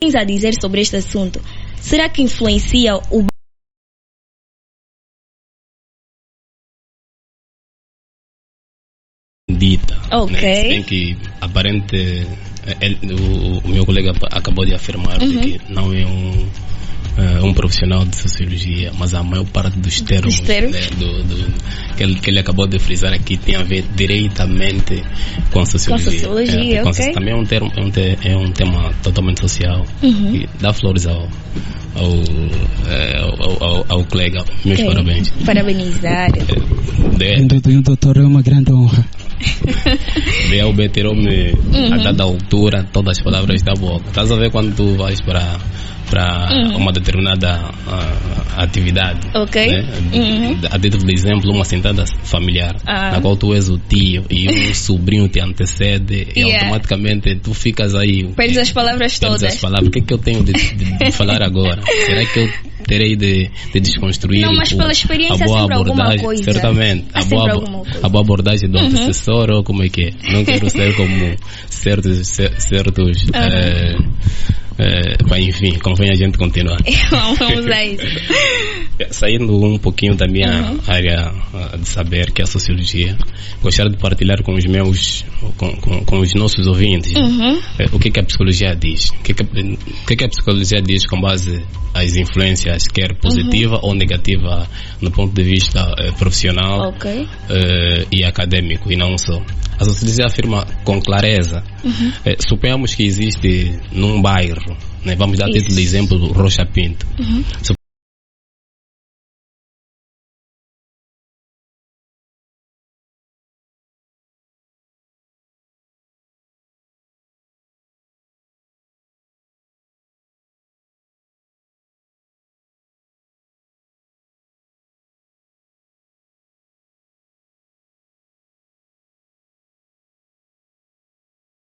tens a dizer sobre este assunto? Será que influencia o dita? Ok. Né? Tem que o meu colega acabou de afirmar que não é um profissional de sociologia, mas a maior parte dos termos, né, que ele acabou de frisar aqui tem a ver diretamente com a sociologia. Ok. Também é um tema totalmente social e dá flores ao colega. Meus parabéns. Parabenizar. O doutor é uma grande honra. DLB tirou-me a dada altura todas as palavras da boca. Estás a ver quando tu vais para uma determinada atividade, né? A título de exemplo, uma sentada familiar na qual tu és o tio e um sobrinho te antecede e automaticamente tu ficas aí, perdes as palavras todas. O que é que eu tenho de falar agora? Será que eu terei de desconstruir? Não, mas pela experiência a boa sempre abordagem, alguma coisa. Certamente, a boa abordagem do antecessor, ou como é que é? Não quero ser como certos enfim, convém a gente continuar. Vamos a isso. Saindo um pouquinho da minha área de saber, que é a sociologia, gostaria de partilhar com os meus, com os nossos ouvintes, o que a psicologia diz. O que a psicologia diz com base às influências, quer positiva ou negativa, no ponto de vista profissional e acadêmico, e não só. A sociologia afirma com clareza, suponhamos que existe num bairro, né, vamos dar título de exemplo do Rocha Pinto.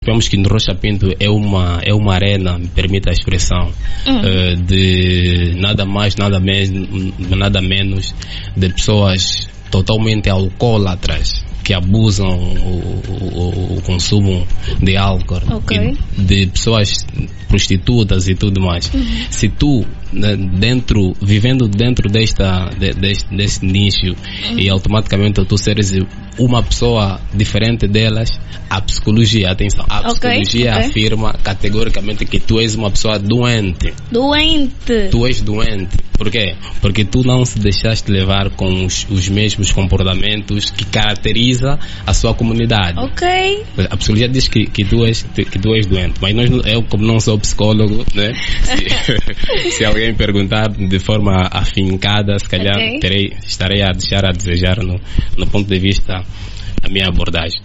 Vemos que no Rocha Pinto é uma arena, me permite a expressão, de nada mais, nada menos de pessoas totalmente alcoólatras, que abusam o consumo de álcool, e de pessoas prostitutas e tudo mais. Se tu, vivendo dentro deste nicho, e automaticamente tu seres uma pessoa diferente delas, a psicologia afirma categoricamente que tu és uma pessoa doente. Tu és doente. Por quê? Porque tu não se deixaste levar com os mesmos comportamentos que caracteriza a sua comunidade. A psicologia diz que tu és doente, mas eu, como não sou psicólogo, né? Se alguém perguntar de forma afincada, se calhar estarei a deixar a desejar no ponto de vista da minha abordagem.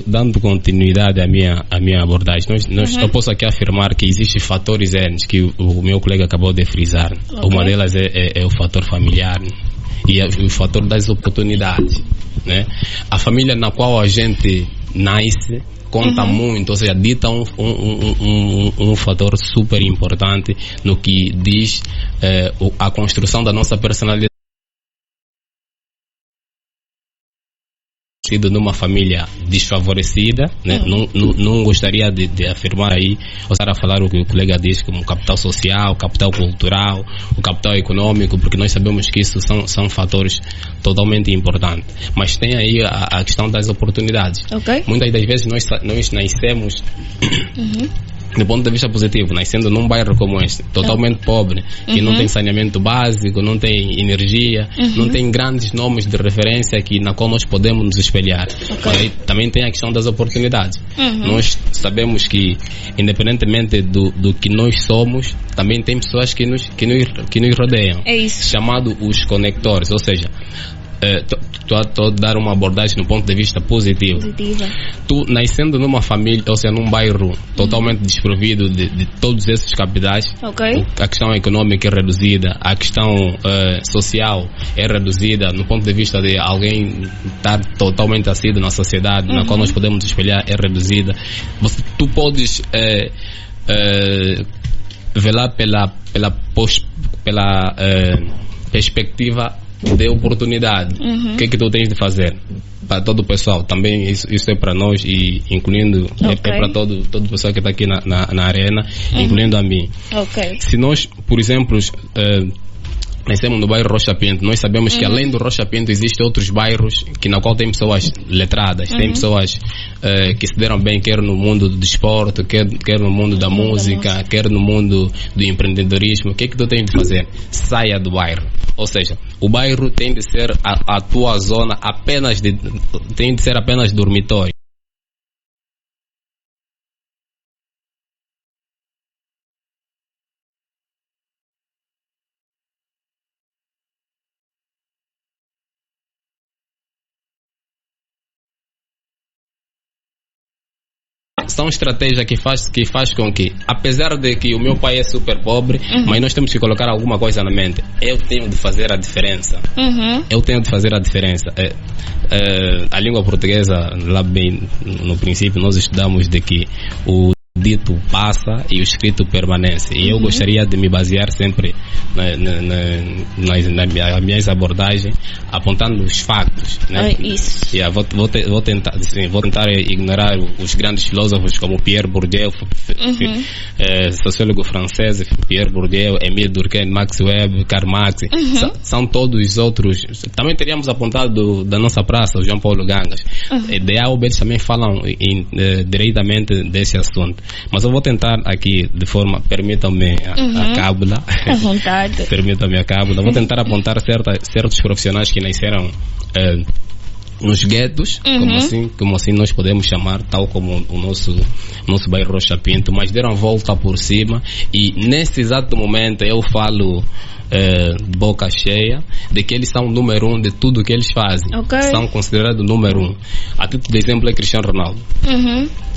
Dando continuidade à minha abordagem, eu posso aqui afirmar que existem fatores N que o meu colega acabou de frisar. Uma delas é o fator familiar e o fator das oportunidades, né? A família na qual a gente nasce conta muito, ou seja, dita um fator super importante no que diz a construção da nossa personalidade. Sido numa família desfavorecida, né? Não gostaria de afirmar aí, ou estar a falar o que o colega diz como capital social, capital cultural, o capital econômico, porque nós sabemos que isso são fatores totalmente importantes. Mas tem aí a questão das oportunidades. Muitas das vezes nós nascemos do ponto de vista positivo, nascendo num bairro como este, totalmente pobre, que não tem saneamento básico, não tem energia, não tem grandes nomes de referência na qual nós podemos nos espelhar. Aí também tem a questão das oportunidades. Nós sabemos que, independentemente do que nós somos, também tem pessoas que nos rodeiam. É isso. Chamado os conectores, ou seja, estou a dar uma abordagem no ponto de vista positivo. Tu, nascendo numa família, ou seja, num bairro totalmente desprovido de todos esses capitais, a questão econômica é reduzida, a questão social é reduzida, no ponto de vista de alguém estar totalmente assíduo na sociedade, na qual nós podemos espelhar, é reduzida. Tu podes velar pela perspectiva de oportunidade. O que é que tu tens de fazer? Para todo o pessoal, também isso é para nós, e incluindo, é para todo o pessoal que está aqui na arena, incluindo a mim. Se nós, por exemplo, nascemos no bairro Rocha Pinto, nós sabemos que além do Rocha Pinto existem outros bairros na qual tem pessoas letradas, tem pessoas que se deram bem, quer no mundo do desporto, quer no mundo da música, quer no mundo do empreendedorismo. O que é que tu tens de fazer? Saia do bairro. Ou seja, o bairro tem de ser a tua zona tem de ser apenas dormitório. São estratégias que faz com que, apesar de que o meu pai é super pobre, mas nós temos que colocar alguma coisa na mente. Eu tenho de fazer a diferença. Eu tenho de fazer a diferença. A língua portuguesa, lá bem no princípio, nós estudamos de que o dito passa e o escrito permanece. E eu gostaria de me basear sempre nas minhas abordagens, apontando os factos, né? Isso. Vou tentar ignorar os grandes filósofos como Pierre Bourdieu, sociólogo francês, Pierre Bourdieu, Émile Durkheim, Max Weber, Karl Marx. São todos outros. Também teríamos apontado da nossa praça, o João Paulo Gangas. De AOB eles também falam diretamente desse assunto. Mas eu vou tentar aqui, de forma, permitam-me a cábula. À vontade. Permitam-me a cábula. Vou tentar apontar certos profissionais que nasceram nos guetos, como assim nós podemos chamar, tal como o nosso bairro Rocha Pinto, mas deram volta por cima, e nesse exato momento eu falo de boca cheia de que eles são o número 1 de tudo que eles fazem. São considerados o número 1. A título de exemplo é Cristiano Ronaldo.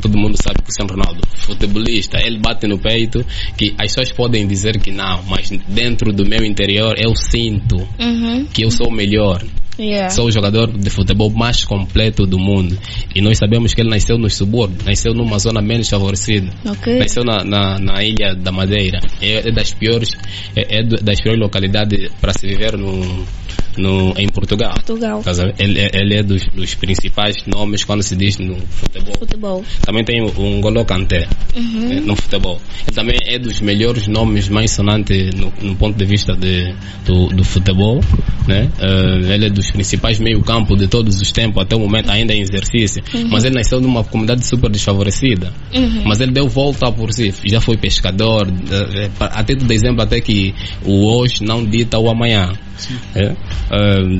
Todo mundo sabe que Cristiano Ronaldo, futebolista, ele bate no peito, que as pessoas podem dizer que não, mas dentro do meu interior eu sinto que eu sou o melhor. Sou o jogador de futebol mais completo do mundo. E nós sabemos que ele nasceu nos subúrbios, nasceu numa zona menos favorecida, nasceu na Ilha da Madeira. É das piores localidades para se viver em Portugal. Ele é dos principais nomes quando se diz no futebol. Também tem o N'Golo Kanté no futebol. Ele também é dos melhores nomes mais sonantes no ponto de vista do futebol, né? Ele é dos principais meio-campo de todos os tempos, até o momento ainda em exercício. Mas ele nasceu numa comunidade super desfavorecida. Mas ele deu volta por si. Já foi pescador. Até de exemplo, até que o hoje não dita o amanhã.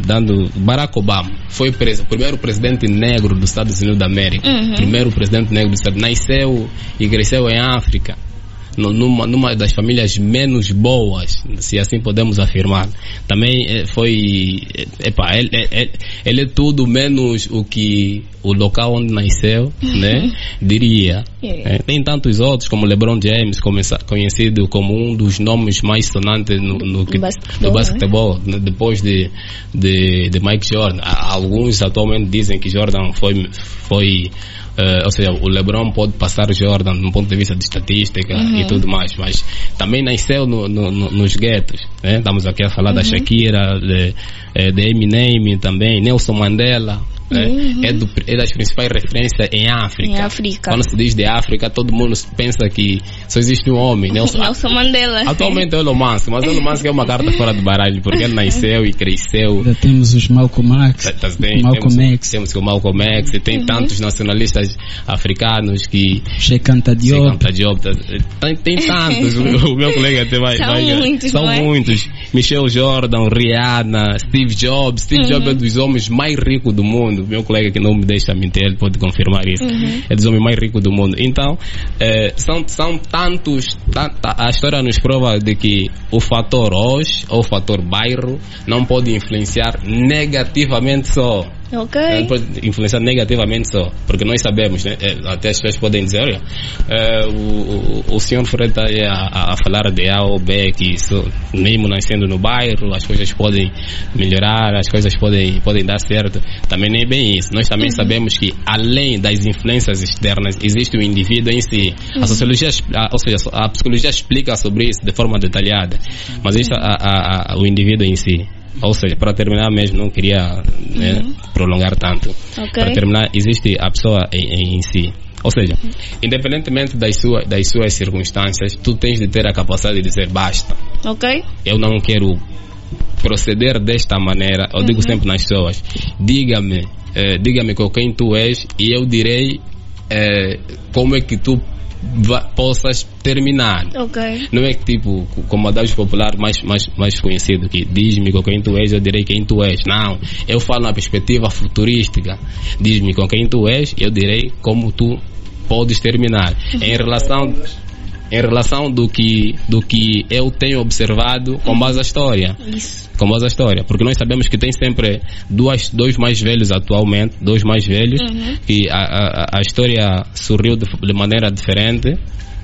Dando Barack Obama foi o primeiro presidente negro dos Estados Unidos da América. Primeiro presidente negro dos Estados Unidos. Nasceu e cresceu em África, numa das famílias menos boas, se assim podemos afirmar. Também ele é tudo menos o que o local onde nasceu, né, diria. Tem tantos outros, como LeBron James, conhecido como um dos nomes mais sonantes do basquetebol, né, depois de Mike Jordan. Alguns atualmente dizem que Jordan foi ou seja, o LeBron pode passar o Jordan no ponto de vista de estatística e tudo mais, mas também nasceu nos guetos, né? Estamos aqui a falar da Shakira, de Eminem também, Nelson Mandela. É das principais referências em África. Quando se diz de África, todo mundo pensa que só existe um homem, Nelson Mandela. Atualmente é o Elon Musk, mas o Elon Musk é uma carta fora de baralho, porque ele nasceu e cresceu. Já temos os Malcolm X. Temos o Malcolm X, e tem tantos nacionalistas africanos que Sheikh Anta Diop. Tem tantos. O meu colega até vai. São muitos. Michael Jordan, Rihanna, Steve Jobs. Steve Jobs é dos homens mais ricos do mundo. Meu colega que não me deixa mentir, ele pode confirmar isso. É dos homens mais ricos do mundo. Então, são tantos. A história nos prova de que o fator hoje, ou o fator bairro, não pode influenciar negativamente só. Não pode influenciar negativamente só, porque nós sabemos, né? Até as pessoas podem dizer, olha, o senhor Fred está a falar de A ou B, que mesmo nascendo no bairro, as coisas podem melhorar, as coisas podem dar certo. Também nem é bem isso. Nós também sabemos que, além das influências externas, existe o indivíduo em si. A sociologia, ou seja, a psicologia explica sobre isso de forma detalhada, mas existe o indivíduo em si. Ou seja, para terminar mesmo, não queria prolongar tanto. Ok. Para terminar, existe a pessoa em si. Ou seja, independentemente das suas circunstâncias, tu tens de ter a capacidade de dizer basta. Ok. Eu não quero proceder desta maneira. Eu digo sempre nas pessoas, diga-me com quem tu és e eu direi como é que tu possas terminar. Ok. Não é que tipo, como adágio popular mais conhecido, que diz-me com quem tu és, eu direi quem tu és. Não, eu falo na perspectiva futurística. Diz-me com quem tu és, eu direi como tu podes terminar. Em relação do que eu tenho observado com base à história. Isso. Com base à história, porque nós sabemos que tem sempre dois mais velhos atualmente, dois mais velhos, e a história surgiu de maneira diferente,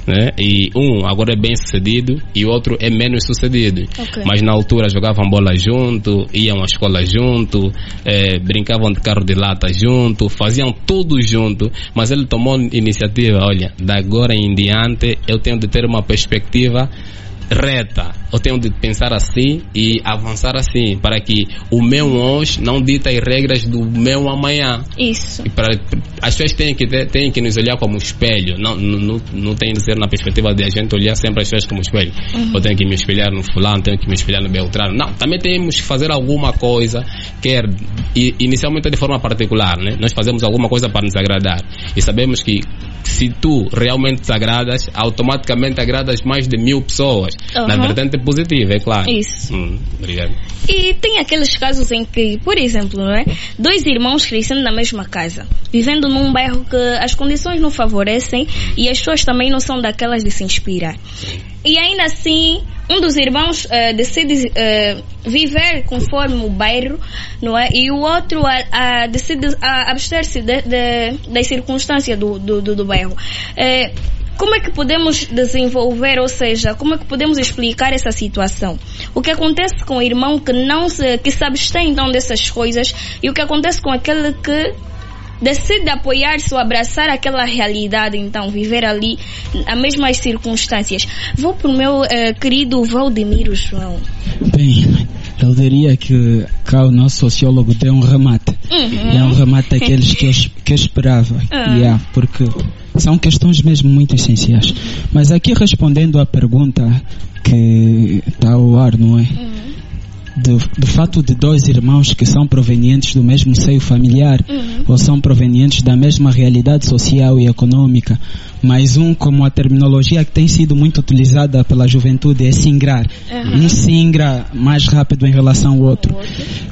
né? E um agora é bem sucedido e o outro é menos sucedido. Okay. Mas na altura jogavam bola junto, iam à escola junto, brincavam de carro de lata junto, faziam tudo junto. Mas ele tomou iniciativa, olha, da agora em diante eu tenho de ter uma perspectiva reta, eu tenho de pensar assim e avançar assim, para que o meu hoje não dita as regras do meu amanhã. Isso. E as pessoas têm que nos olhar como espelho, não tem de ser na perspectiva de a gente olhar sempre as pessoas como espelho. Eu tenho que me espelhar no fulano, tenho que me espelhar no Beltrano. Não, também temos que fazer alguma coisa, inicialmente de forma particular, né? Nós fazemos alguma coisa para nos agradar e sabemos que se tu realmente te agradas, automaticamente agradas mais de 1000 pessoas. Na vertente positiva, é claro. Isso. Obrigado. E tem aqueles casos em que, por exemplo, não é? 2 irmãos crescendo na mesma casa, vivendo num bairro que as condições não favorecem e as pessoas também não são daquelas de se inspirar. E ainda assim, um dos irmãos decide viver conforme o bairro, não é? E o outro decide abster-se das circunstâncias do bairro. Como é que podemos desenvolver, ou seja, como é que podemos explicar essa situação? O que acontece com o irmão que se abstém então dessas coisas e o que acontece com aquele que decide apoiar-se ou abraçar aquela realidade, então, viver ali as mesmas circunstâncias. Vou para o meu querido Valdemiro João. Bem, eu diria que cá o nosso sociólogo deu um remate. É um remate daqueles que eu esperava. Porque são questões mesmo muito essenciais. Mas aqui respondendo à pergunta que está ao ar, não é? Do fato de 2 irmãos que são provenientes do mesmo seio familiar ou são provenientes da mesma realidade social e econômica, mas como a terminologia que tem sido muito utilizada pela juventude é singrar. Um singra mais rápido em relação ao outro.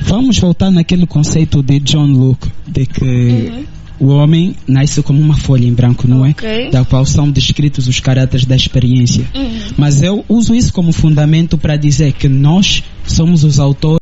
Vamos voltar naquele conceito de John Locke, de que o homem nasce como uma folha em branco, não é? Da qual são descritos os caráteres da experiência. Mas eu uso isso como fundamento para dizer que nós somos os autores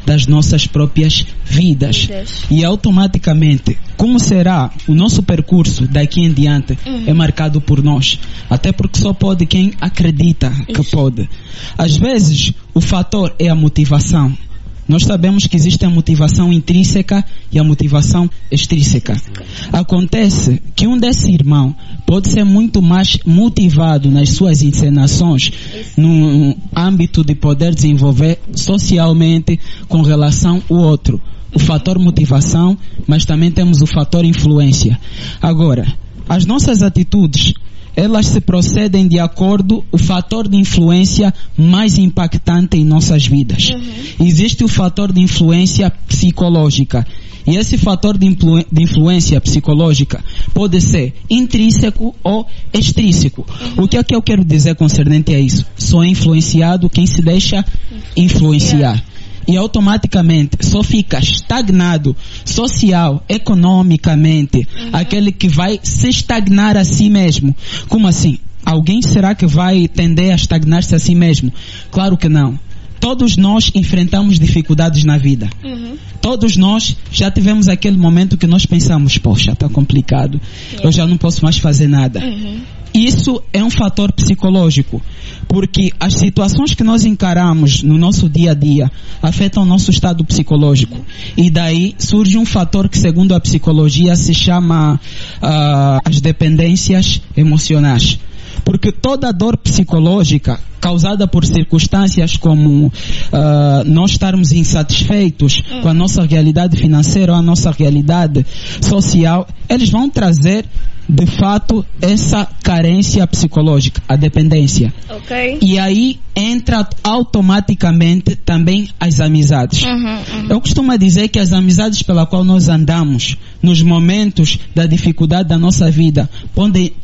das nossas próprias vidas. E automaticamente, como será o nosso percurso daqui em diante é marcado por nós, até porque só pode quem acredita que pode. Às vezes o fator é a motivação. Nós sabemos que existe a motivação intrínseca e a motivação extrínseca. Acontece que um desse irmão pode ser muito mais motivado nas suas encenações no âmbito de poder desenvolver socialmente com relação ao outro. O fator motivação, mas também temos o fator influência. Agora, as nossas atitudes, elas se procedem de acordo com o fator de influência mais impactante em nossas vidas. Existe o fator de influência psicológica. E esse fator de influência psicológica pode ser intrínseco ou extrínseco. O que é que eu quero dizer concernente a isso? Só é influenciado quem se deixa influenciar. E automaticamente só fica estagnado social, economicamente, aquele que vai se estagnar a si mesmo. Como assim? Alguém será que vai tender a estagnar-se a si mesmo? Claro que não. todos nós enfrentamos dificuldades na vida. Todos nós já tivemos aquele momento que nós pensamos, poxa, está complicado, eu já não posso mais fazer nada. Isso é um fator psicológico, porque as situações que nós encaramos no nosso dia a dia afetam o nosso estado psicológico. E daí surge um fator que, segundo a psicologia, se chama as dependências emocionais. Porque toda dor psicológica causada por circunstâncias como nós estarmos insatisfeitos com a nossa realidade financeira ou a nossa realidade social, eles vão trazer de fato essa carência psicológica, a dependência. E aí entra automaticamente também as amizades. Eu costumo dizer que as amizades pela qual nós andamos nos momentos da dificuldade da nossa vida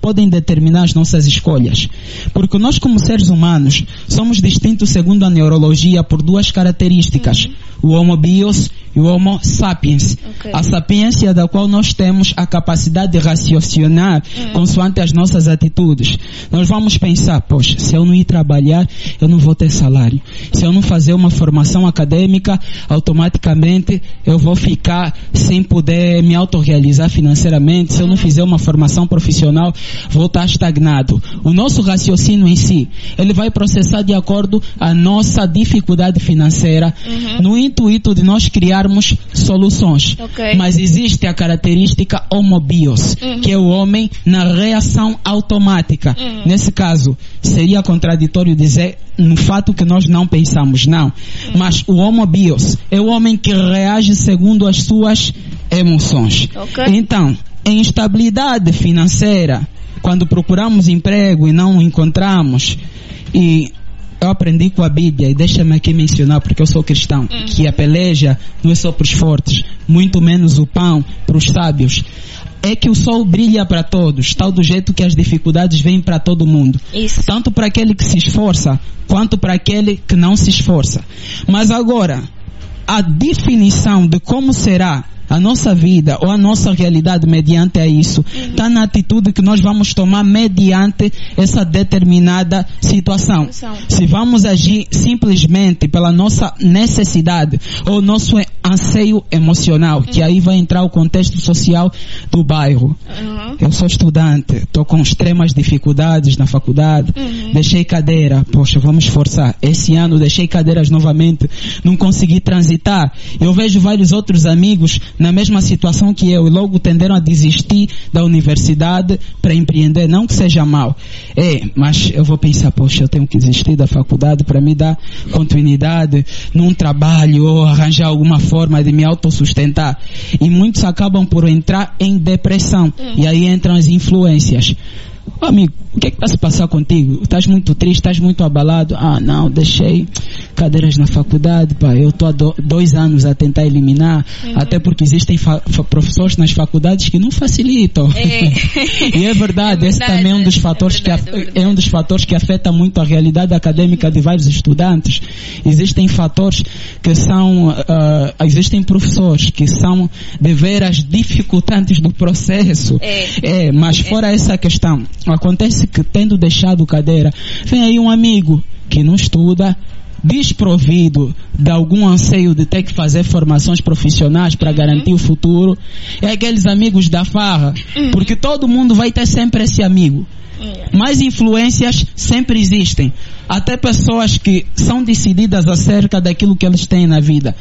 podem determinar as nossas escolhas, porque nós, como seres humanos, somos distintos segundo a neurologia por duas características: o Homo bios e o Homo sapiens. A sapiência da qual nós temos a capacidade de raciocinar consoante as nossas atitudes. Nós vamos pensar, poxa, se eu não ir trabalhar, eu não vou ter salário. Se eu não fazer uma formação acadêmica, automaticamente eu vou ficar sem poder me autorrealizar financeiramente. Se eu não fizer uma formação profissional, vou estar estagnado. O nosso raciocínio em si, ele vai processar de acordo à nossa dificuldade financeira, no intuito de nós criarmos soluções. Mas existe a característica Homo bios, que é o homem na reação automática. Nesse caso, seria contraditório dizer no fato que nós não pensamos, não. Mas o Homo bios é o homem que reage segundo as suas emoções. Então, em instabilidade financeira, quando procuramos emprego e não o encontramos, e eu aprendi com a Bíblia, e deixa-me aqui mencionar, porque eu sou cristão, que a peleja não é só para os fortes, muito menos o pão para os sábios. É que o sol brilha para todos, tal do jeito que as dificuldades vêm para todo mundo. Tanto para aquele que se esforça, quanto para aquele que não se esforça. Mas agora, a definição de como será a nossa vida ou a nossa realidade mediante a isso está na atitude que nós vamos tomar mediante essa determinada situação. Se vamos agir simplesmente pela nossa necessidade ou nosso anseio emocional, que aí vai entrar o contexto social do bairro. Eu sou estudante, estou com extremas dificuldades na faculdade, deixei cadeira, poxa, vamos esforçar. Esse ano deixei cadeiras novamente, não consegui transitar. Eu vejo vários outros amigos na mesma situação que eu e logo tenderam a desistir da universidade para empreender. Não que seja mal, mas eu vou pensar, poxa, eu tenho que desistir da faculdade para me dar continuidade num trabalho ou arranjar alguma forma de me autossustentar. E muitos acabam por entrar em depressão. E aí entram as influências. Amigo, o que é que está a se passar contigo? Estás muito triste, estás muito abalado? Ah, não, deixei cadeiras na faculdade, pá, eu estou há 2 anos a tentar eliminar, até porque existem professores nas faculdades que não facilitam. E é verdade, esse também é um dos fatores um dos fatores que afeta muito a realidade acadêmica de vários estudantes. Existem fatores que são, existem professores que são de veras dificultantes do processo. Mas fora essa questão, acontece que tendo deixado cadeira, vem aí um amigo que não estuda, desprovido de algum anseio de ter que fazer formações profissionais para garantir o futuro. É aqueles amigos da farra, porque todo mundo vai ter sempre esse amigo. Mas influências sempre existem. Até pessoas que são decididas acerca daquilo que eles têm na vida,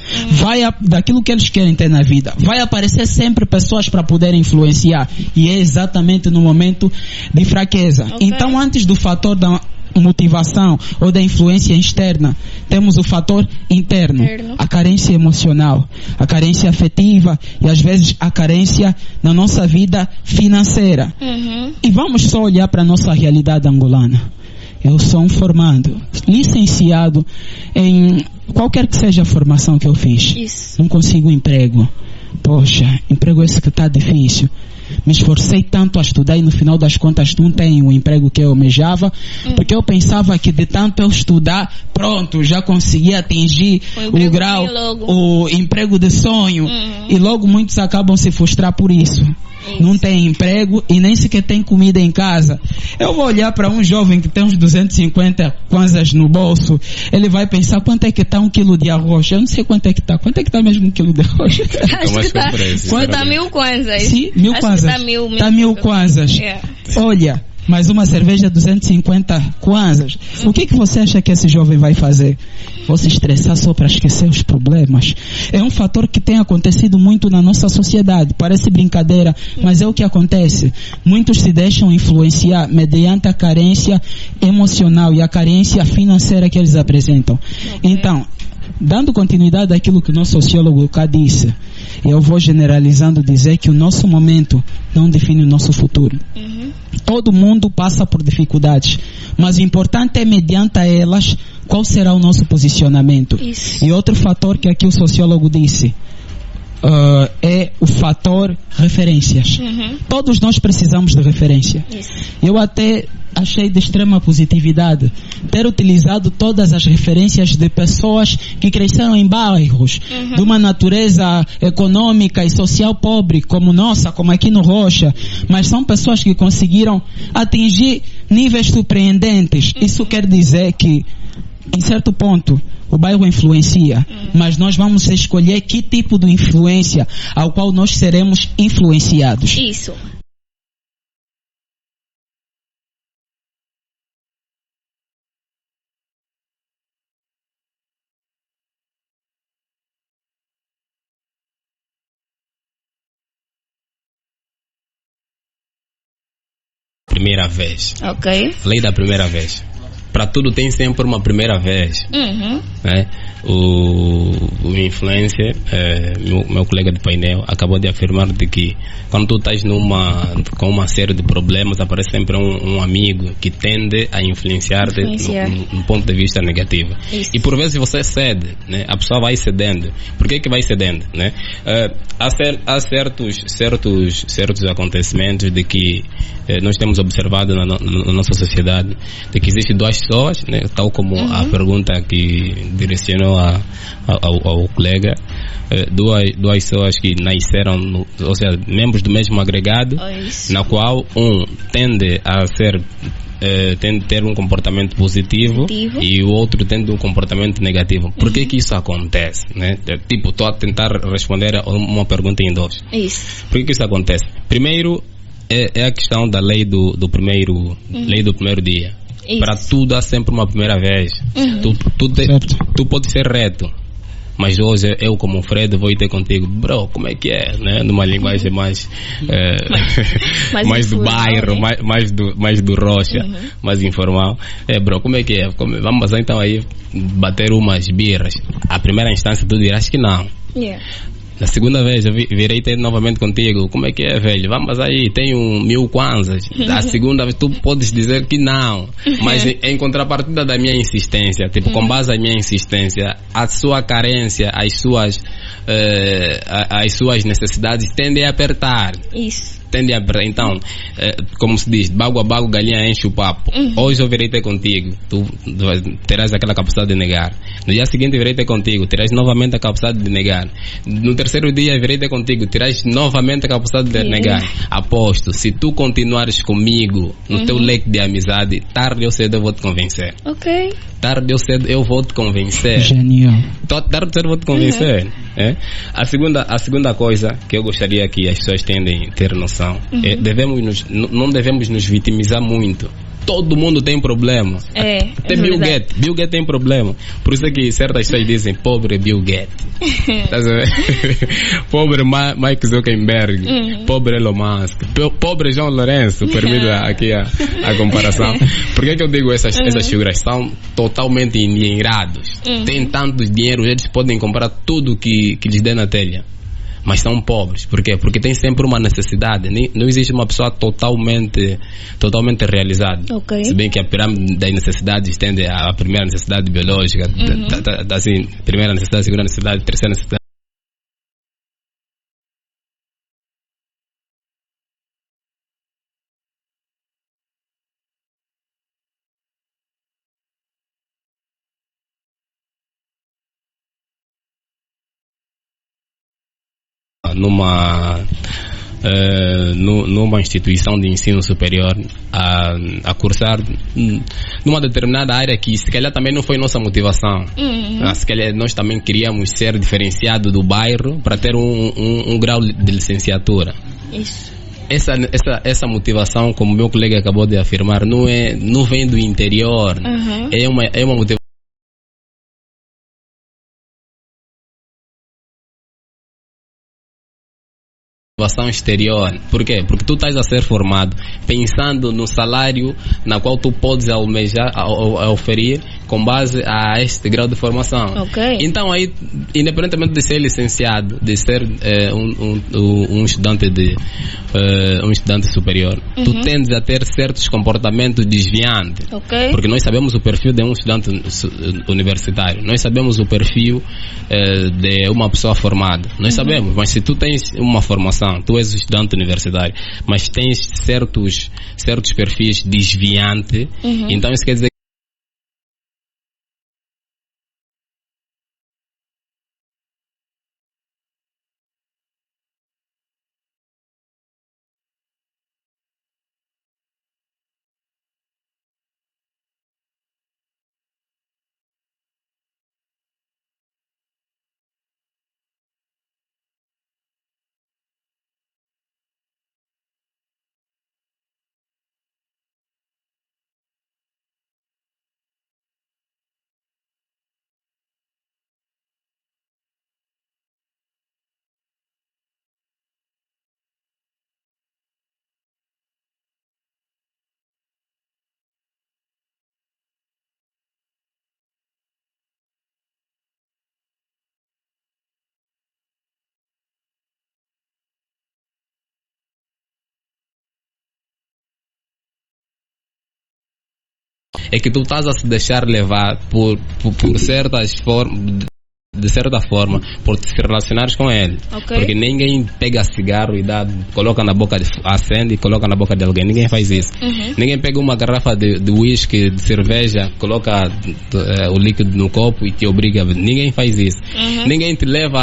daquilo que eles querem ter na vida, vai aparecer sempre pessoas para poderem influenciar. E é exatamente no momento de fraqueza. Então, antes do fator da motivação ou da influência externa, temos o fator interno, a carência emocional, a carência afetiva e às vezes a carência na nossa vida financeira. E vamos só olhar para a nossa realidade angolana. Eu sou um formando, licenciado em qualquer que seja a formação que eu fiz. Não consigo emprego. Poxa, emprego esse que está difícil. Me esforcei tanto a estudar e no final das contas não tenho o emprego que eu almejava, porque eu pensava que de tanto eu estudar, pronto, já consegui atingir o grau, o emprego de sonho. E logo muitos acabam se frustrar por isso. não tem emprego e nem sequer tem comida em casa. Eu vou olhar para um jovem que tem uns 250 kwanzas no bolso, ele vai pensar quanto é que está um quilo de arroz. Eu não sei quanto é que está mesmo um quilo de arroz. Acho que está 1000 kwanzas. Sim, 1000 kwanzas. Está 1000 kwanzas. Yeah. Olha, mas uma cerveja 250 kwanzas. O que você acha que esse jovem vai fazer? Vou se estressar só para esquecer os problemas. É um fator que tem acontecido muito na nossa sociedade. Parece brincadeira, mas é o que acontece. Muitos se deixam influenciar mediante a carência emocional e a carência financeira que eles apresentam. Então, dando continuidade àquilo que o nosso sociólogo cá disse, eu vou generalizando dizer que o nosso momento não define o nosso futuro. Todo mundo passa por dificuldades, mas o importante é, mediante elas, qual será o nosso posicionamento. Isso. E outro fator que aqui o sociólogo disse é o fator referências. Todos nós precisamos de referência. Isso. Eu até achei de extrema positividade ter utilizado todas as referências de pessoas que cresceram em bairros de uma natureza econômica e social pobre, como nossa, como aqui no Rocha, mas são pessoas que conseguiram atingir níveis surpreendentes. Isso quer dizer que, em certo ponto, o bairro influencia, mas nós vamos escolher que tipo de influência ao qual nós seremos influenciados. Isso. Primeira vez. Ok. Lei da primeira vez. Para tudo tem sempre uma primeira vez. Né? O influencer, meu colega de painel, acabou de afirmar de que quando tu estás com uma série de problemas, aparece sempre um amigo que tende a influenciar-te num ponto de vista negativo. Isso. E por vezes você cede, né? A pessoa vai cedendo. Por que vai cedendo? Né? Há certos acontecimentos de que nós temos observado na nossa sociedade, de que existem duas pessoas, né? Tal como a pergunta que direcionou ao colega, duas pessoas que nasceram, ou seja, membros do mesmo agregado, na qual um tende a ter um comportamento positivo e o outro tende um comportamento negativo. Por que isso acontece? Né? Tipo, estou a tentar responder a uma pergunta em dois. Isso. Por que isso acontece? Primeiro, é a questão da lei do primeiro dia. Para tudo há sempre uma primeira vez. Tu pode ser reto, mas hoje eu, como Fred, vou ter contigo, bro, como é que é, né? Numa linguagem mais do bairro, né? mais do Rocha, mais informal. Bro, como é que é? Vamos então aí bater umas birras. A primeira instância tu dirás que não. Na segunda vez eu virei ter novamente contigo. Como é que é, velho? Vamos aí, tenho 1000 kwanzas. A segunda vez tu podes dizer que não. Mas em contrapartida da minha insistência, tipo, com base na minha insistência, a sua carência, as suas necessidades tendem a apertar. Isso. Então, como se diz, bago a bago, galinha enche o papo. Hoje eu virei ter contigo, tu terás aquela capacidade de negar. No dia seguinte eu virei ter contigo, terás novamente a capacidade de negar. No terceiro dia eu virei ter contigo, terás novamente a capacidade de negar. Aposto, se tu continuares comigo no teu leque de amizade, tarde ou cedo eu vou te convencer. Ok. Tarde ou cedo eu vou te convencer. Genial. Tarde ou cedo eu vou te convencer. A segunda coisa que eu gostaria que as pessoas tendem a ter noção é não devemos nos vitimizar muito. Todo mundo tem problema. Até Bill Gates tem problema. Por isso é que certas pessoas dizem pobre Bill Gates. Pobre Mike Zuckerberg. Pobre Elon Musk. Pobre João Lourenço. Permita aqui a comparação. Por que eu digo essas figuras? São totalmente endinheirados. Têm tanto dinheiro, eles podem comprar tudo que lhes dê na telha. Mas são pobres. Por quê? Porque tem sempre uma necessidade. Não existe uma pessoa totalmente realizada. Okay. Se bem que a pirâmide das necessidades tende à primeira necessidade biológica, assim, primeira necessidade, segunda necessidade, terceira necessidade. numa instituição de ensino superior a cursar numa determinada área que se calhar também não foi nossa motivação. Se calhar nós também queríamos ser diferenciados do bairro para ter um grau de licenciatura. Isso. Essa motivação, como meu colega acabou de afirmar, não vem do interior. É uma motivação exterior. Por quê? Porque tu estás a ser formado pensando no salário na qual tu podes almejar a oferir com base a este grau de formação. Okay. Então aí, independentemente de ser licenciado, de ser um estudante um estudante superior, tu tendes a ter certos comportamentos desviantes. Okay. Porque nós sabemos o perfil de um estudante universitário, nós sabemos o perfil de uma pessoa formada, nós sabemos. Mas se tu tens uma formação, tu és estudante universitário, mas tens certos perfis desviantes, então isso quer dizer é que tu estás a se deixar levar por certas formas, de certa forma, por te relacionares com ele. Okay. Porque ninguém pega cigarro e coloca na boca, acende e coloca na boca de alguém. Ninguém faz isso. Ninguém pega uma garrafa de whisky, de cerveja, coloca o líquido no copo e te obriga a beber. Ninguém faz isso. Ninguém te leva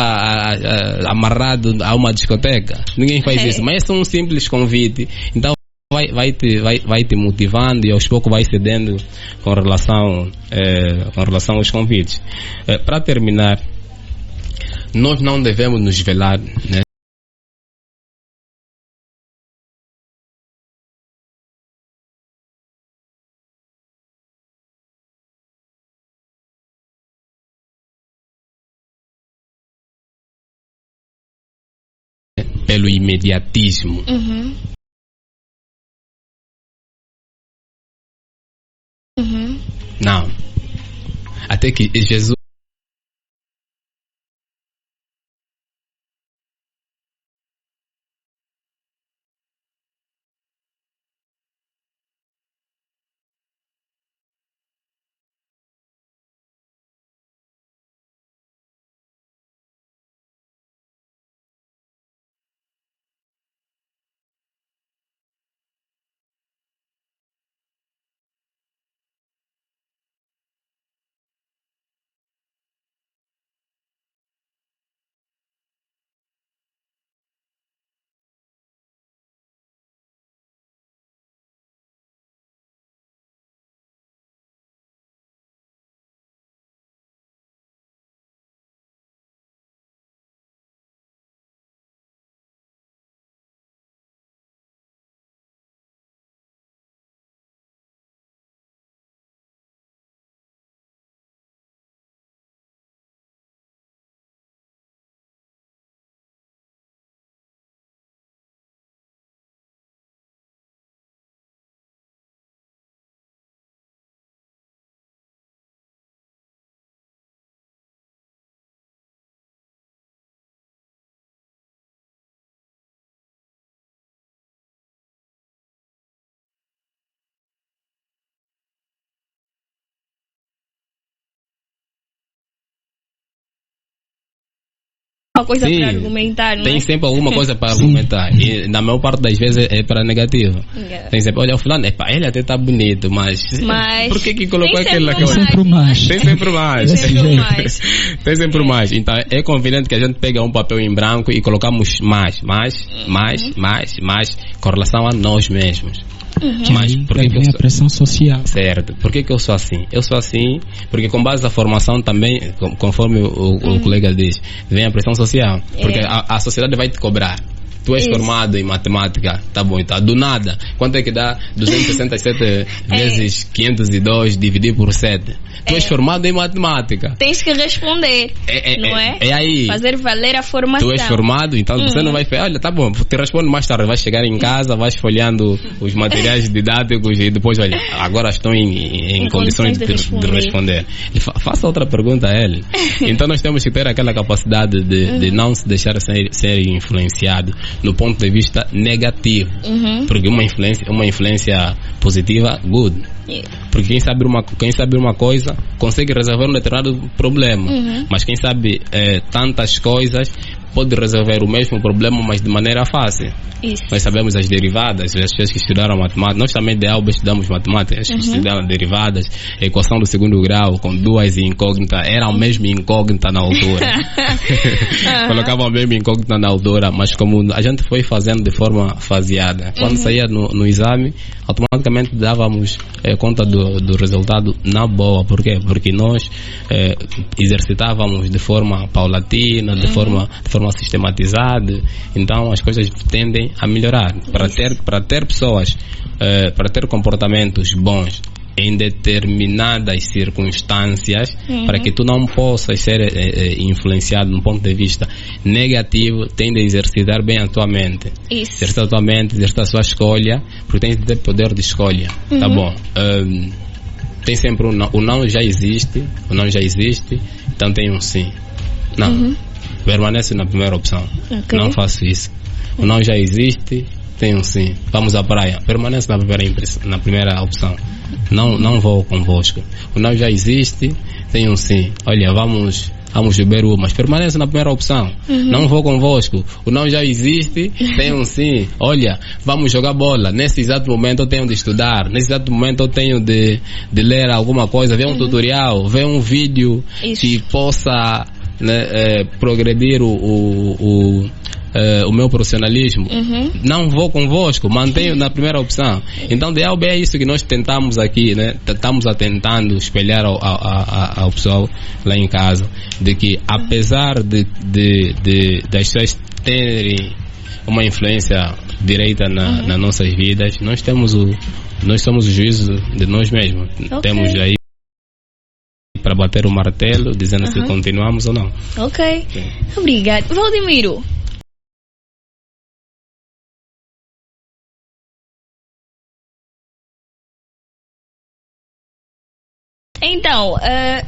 amarrado a uma discoteca. Ninguém faz isso. Mas é um simples convite. Então vai te motivando e aos poucos vai cedendo com relação aos convites. Para terminar, nós não devemos nos velar, né, pelo imediatismo. Não. Até que Jesus uma coisa para argumentar, não tem é? sempre alguma coisa para argumentar. E na maior parte das vezes é para negativo. Tem sempre, olha, o fulano, ele até está bonito, mas por que colocou aquele naquela? Tem sempre mais. Tem sempre mais. Tem sempre mais. Tem sempre mais. Então é conveniente que a gente pegue um papel em branco e colocamos mais, com relação a nós mesmos. Mas por que vem a pressão social? Certo. Por que eu sou assim? Eu sou assim porque com base na formação também, conforme o colega diz, vem a pressão social. Porque a sociedade vai te cobrar. Tu és formado em matemática, tá bom, então do nada, quanto é que dá 267 vezes 502 dividido por 7? Tu és formado em matemática. Tens que responder, não é? É aí. Fazer valer a formação. Tu és formado, então você não vai... Olha, tá bom, te respondo mais tarde. Vais chegar em casa, vais folhando os materiais didáticos e depois, olha, agora estou em condições de responder. Faça outra pergunta a ele. Então nós temos que ter aquela capacidade de não se deixar ser influenciado no ponto de vista negativo. Porque uma influência positiva, good. Porque quem sabe uma coisa consegue resolver um determinado problema. Mas quem sabe tantas coisas pode resolver o mesmo problema, mas de maneira fácil. Nós sabemos as derivadas, as pessoas que estudaram matemática, nós também de AUBA estudamos matemática, as que estudaram derivadas, a equação do segundo grau com duas incógnitas, era a mesma incógnita na altura. Colocavam a mesma incógnita na altura, mas como a gente foi fazendo de forma faseada, quando saía no exame, automaticamente dávamos conta do resultado na boa. Por quê? Porque nós exercitávamos de forma paulatina, de forma sistematizada, então as coisas tendem a melhorar. Para ter pessoas, para ter comportamentos bons em determinadas circunstâncias, para que tu não possas ser influenciado no ponto de vista negativo, tem de exercitar bem a tua mente. Exercitar a tua mente, exercitar a sua escolha, porque tens de ter poder de escolha. Tá bom? Tem sempre o não já existe, então tem um sim. Não. Permanece na primeira opção. Não faço isso. O não já existe, tem um sim. Vamos à praia. Permanece na primeira opção. Não vou convosco. O não já existe, tem um sim. Olha, vamos beber mas permanece na primeira opção. Não vou convosco. O não já existe, tem um sim. Olha, vamos jogar bola. Nesse exato momento eu tenho de estudar. Nesse exato momento eu tenho de ler alguma coisa, ver um tutorial, ver um vídeo que possa progredir o meu profissionalismo. Não vou convosco, mantenho na primeira opção. Então de algo é isso que nós tentamos aqui, né? Estamos tentando espelhar ao pessoal lá em casa, de que apesar de das pessoas terem uma influência direita nas nossas vidas, nós somos o juízo de nós mesmos. Temos aí para bater o martelo, dizendo se continuamos ou não. Ok. Obrigado. Valdemiro. Então,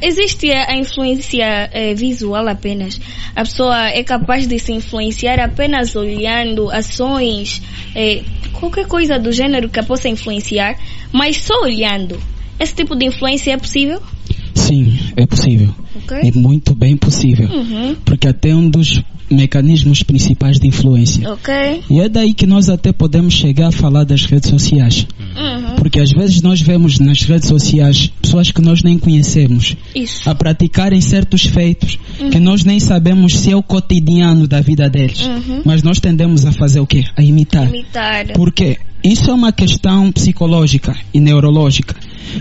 existe a influência visual apenas? A pessoa é capaz de se influenciar apenas olhando ações, qualquer coisa do gênero que a possa influenciar, mas só olhando. Esse tipo de influência é possível? Sim, é possível. É muito bem possível. Porque até um dos mecanismos principais de influência. E é daí que nós até podemos chegar a falar das redes sociais. Porque às vezes nós vemos nas redes sociais pessoas que nós nem conhecemos a praticarem certos feitos que nós nem sabemos se é o cotidiano da vida deles. Mas nós tendemos a fazer o quê? A imitar. Por quê? Isso é uma questão psicológica e neurológica,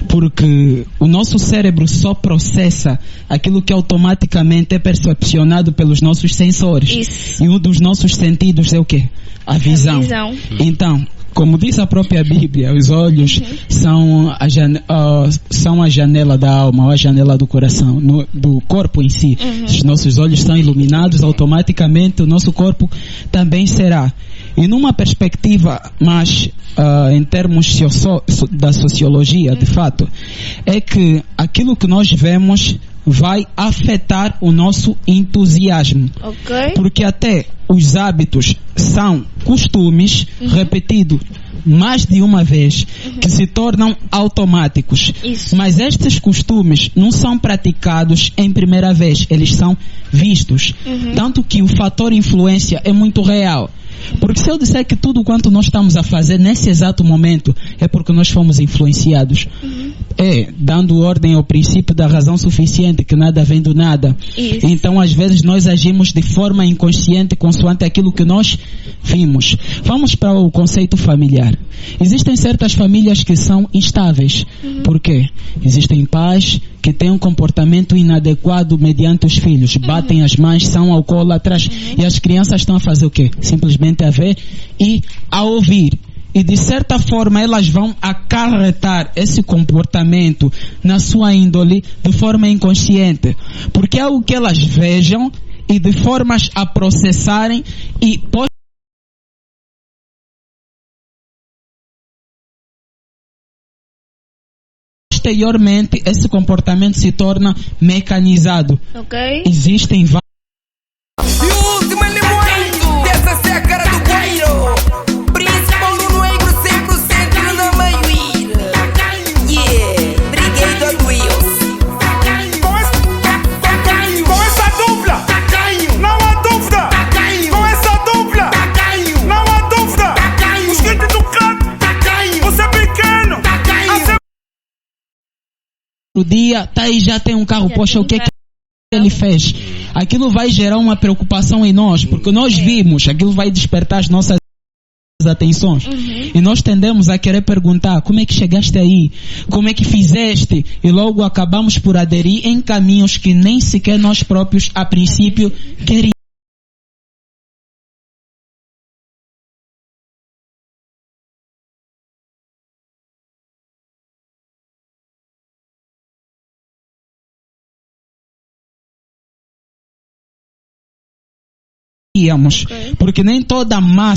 porque o nosso cérebro só processa aquilo que automaticamente é percepcionado pelos nossos sensores. E um dos nossos sentidos é o quê? A visão. Então, como diz a própria Bíblia, os olhos são a janela da alma, ou a janela do coração, do corpo em si. Se os nossos olhos são iluminados, automaticamente o nosso corpo também será. E numa perspectiva mais em termos da sociologia, de fato, é que aquilo que nós vemos vai afetar o nosso entusiasmo. Porque até os hábitos são costumes repetidos mais de uma vez, que se tornam automáticos. Isso. Mas estes costumes não são praticados em primeira vez, eles são vistos. Tanto que o fator influência é muito real. Porque se eu disser que tudo quanto nós estamos a fazer nesse exato momento é porque nós fomos influenciados, dando ordem ao princípio da razão suficiente, que nada vem do nada. Isso. Então às vezes nós agimos de forma inconsciente consoante aquilo que nós vimos. Vamos para o conceito familiar. Existem certas famílias que são instáveis. Por quê? Existem pais que têm um comportamento inadequado mediante os filhos, batem as mães, são alcoólatras, e as crianças estão a fazer o quê? Simplesmente a ver e a ouvir. E de certa forma elas vão acarretar esse comportamento na sua índole de forma inconsciente. Porque é algo que elas vejam e de formas a processarem e posteriormente esse comportamento se torna mecanizado. Ok? Existem vários. E o último elemento dessa ser a cara do guairo. Principal no negro 100% na maioria. Yeah, Brigade of Wheels. Com essa dupla, não há dúvida. Com essa dupla, não há dúvida. Os kits do canto, você é pequeno. O dia, tá aí, já tem um carro, poxa, o que é que ele fez? Aquilo vai gerar uma preocupação em nós, porque nós vimos, aquilo vai despertar as nossas atenções. E nós tendemos a querer perguntar, como é que chegaste aí? Como é que fizeste? E logo acabamos por aderir em caminhos que nem sequer nós próprios, a princípio, queríamos. Porque nem toda massa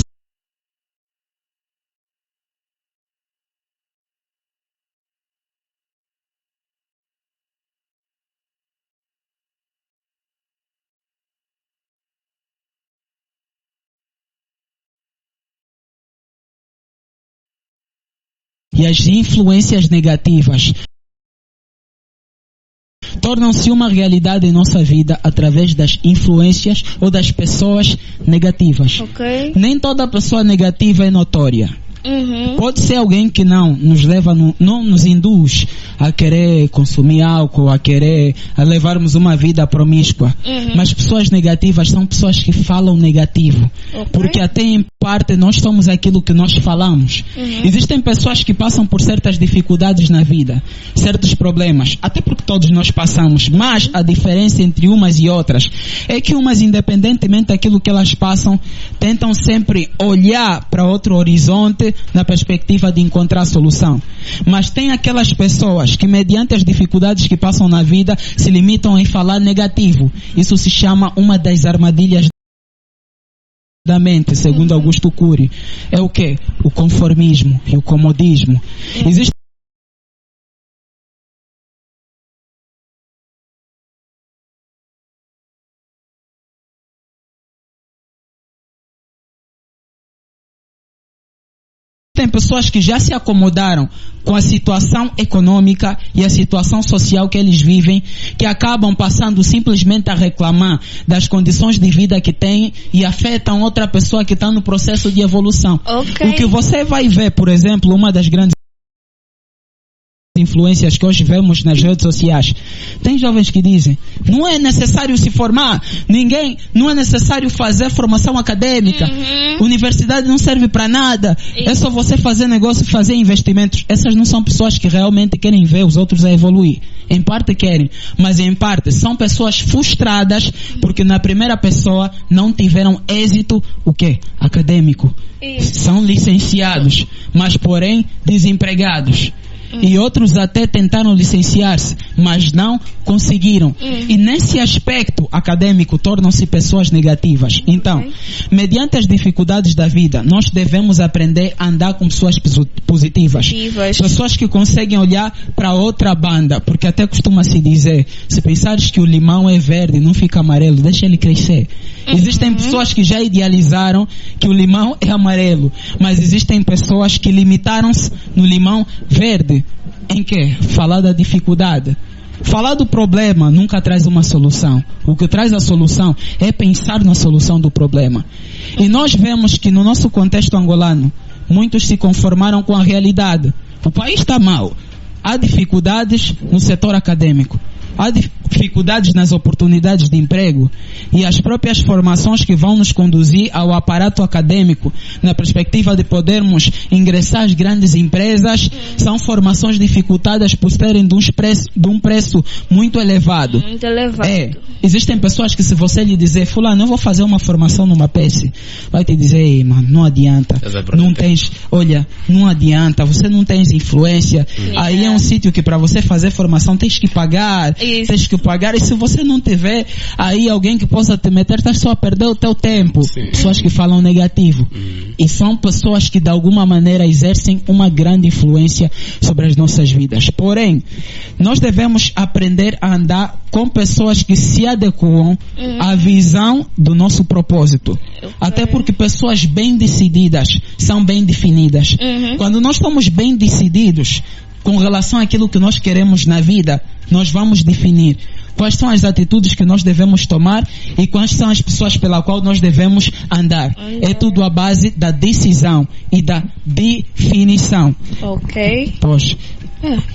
e as influências negativas tornam-se uma realidade em nossa vida através das influências ou das pessoas negativas. Ok. Nem toda pessoa negativa é notória. Pode ser alguém que não nos leva, não nos induz a querer consumir álcool, a levarmos uma vida promíscua. Mas pessoas negativas são pessoas que falam negativo. Porque até em parte nós somos aquilo que nós falamos. Existem pessoas que passam por certas dificuldades na vida, certos problemas, até porque todos nós passamos, mas a diferença entre umas e outras é que umas, independentemente daquilo que elas passam, tentam sempre olhar para outro horizonte na perspectiva de encontrar solução. Mas tem aquelas pessoas que, mediante as dificuldades que passam na vida, se limitam em falar negativo. Isso se chama uma das armadilhas da mente, segundo Augusto Cury. É o quê? O conformismo e o comodismo. Existe Tem pessoas que já se acomodaram com a situação econômica e a situação social que eles vivem, que acabam passando simplesmente a reclamar das condições de vida que têm e afetam outra pessoa que está no processo de evolução. O que você vai ver, por exemplo, uma das grandes influências que hoje vemos nas redes sociais, tem jovens que dizem, não é necessário se formar, não é necessário fazer formação acadêmica, universidade não serve para nada, é só você fazer negócio e fazer investimentos. Essas não são pessoas que realmente querem ver os outros a evoluir. Em parte querem, mas em parte são pessoas frustradas porque na primeira pessoa não tiveram êxito, o quê? Acadêmico. São licenciados, mas porém desempregados. E outros até tentaram licenciar-se, mas não conseguiram. E nesse aspecto acadêmico tornam-se pessoas negativas. Então, mediante as dificuldades da vida, nós devemos aprender a andar com pessoas positivas. Pessoas que conseguem olhar para outra banda, porque até costuma-se dizer, se pensares que o limão é verde, não fica amarelo, deixa ele crescer. Existem pessoas que já idealizaram que o limão é amarelo, mas existem pessoas que limitaram-se no limão verde. Em que? Falar da dificuldade. Falar do problema nunca traz uma solução. O que traz a solução é pensar na solução do problema. E nós vemos que no nosso contexto angolano, muitos se conformaram com a realidade. O país está mal. Há dificuldades no setor acadêmico. Há dificuldades nas oportunidades de emprego e as próprias formações que vão nos conduzir ao aparato acadêmico na perspectiva de podermos ingressar às grandes empresas são formações dificultadas por serem de um preço muito elevado. Muito elevado. Existem pessoas que se você lhe dizer, fulano, eu vou fazer uma formação numa PS, vai te dizer, ei, mano, não adianta, não tens, olha, não adianta, você não tens influência, aí é um sítio que para você fazer formação tens que pagar, tens que pagar, e se você não tiver aí alguém que possa te meter, estás só a perder o teu tempo. Pessoas que falam negativo. E são pessoas que de alguma maneira exercem uma grande influência sobre as nossas vidas. Porém, nós devemos aprender a andar com pessoas que se adequam à visão do nosso propósito. Até porque pessoas bem decididas são bem definidas. Quando nós estamos bem decididos com relação àquilo que nós queremos na vida, nós vamos definir quais são as atitudes que nós devemos tomar e quais são as pessoas pela qual nós devemos andar. É tudo à base da decisão e da definição. Ok. Pois.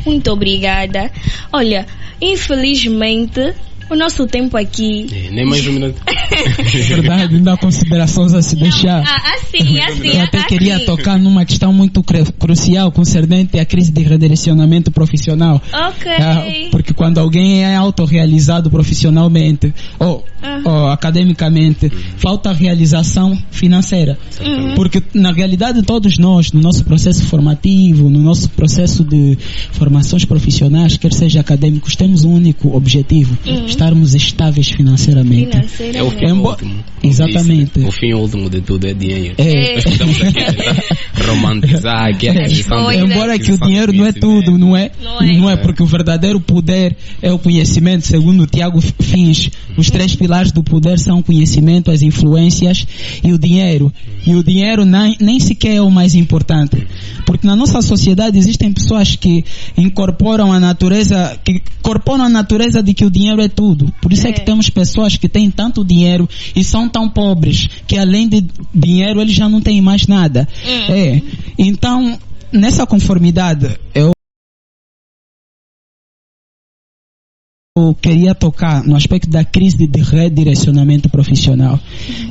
Muito obrigada. Olha, infelizmente o nosso tempo aqui... Nem mais um minuto. Verdade, ainda há considerações a se deixar. Assim. Eu até queria tocar numa questão muito crucial concernente à crise de redirecionamento profissional. Ok. Porque quando alguém é autorrealizado profissionalmente ou academicamente, falta realização financeira. Porque na realidade todos nós, no nosso processo formativo, no nosso processo de formações profissionais, quer seja acadêmicos, temos um único objetivo. Estarmos estáveis financeiramente. É o fim último. Exatamente. O fim último de tudo é dinheiro. Nós estamos aqui a romantizar aqui a questão de... Embora que o dinheiro não é tudo, não é? Não é, porque o verdadeiro poder é o conhecimento, segundo Tiago Fins. Os 3 pilares do poder são o conhecimento, as influências e o dinheiro. E o dinheiro nem sequer é o mais importante. Porque na nossa sociedade existem pessoas que incorporam a natureza de que o dinheiro é tudo. Por isso é que temos pessoas que têm tanto dinheiro e são tão pobres que além de dinheiro eles já não têm mais nada. Então, nessa conformidade, eu queria tocar no aspecto da crise de redirecionamento profissional.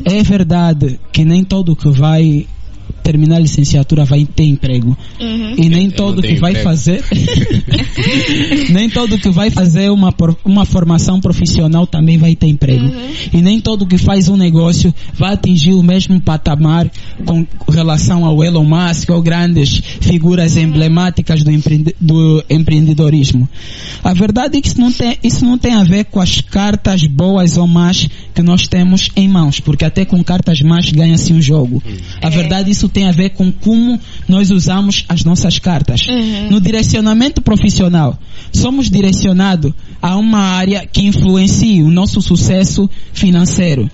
É verdade que nem todo que vai terminar a licenciatura vai ter emprego. E nem todo que vai fazer nem todo que vai fazer uma formação profissional também vai ter emprego. E nem todo que faz um negócio vai atingir o mesmo patamar com relação ao Elon Musk ou grandes figuras emblemáticas do empreendedorismo. A verdade é que isso não tem a ver com as cartas boas ou más que nós temos em mãos, porque até com cartas más ganha-se um jogo. A verdade, isso tem a ver com como nós usamos as nossas cartas. No direcionamento profissional, somos direcionados a uma área que influencia o nosso sucesso financeiro.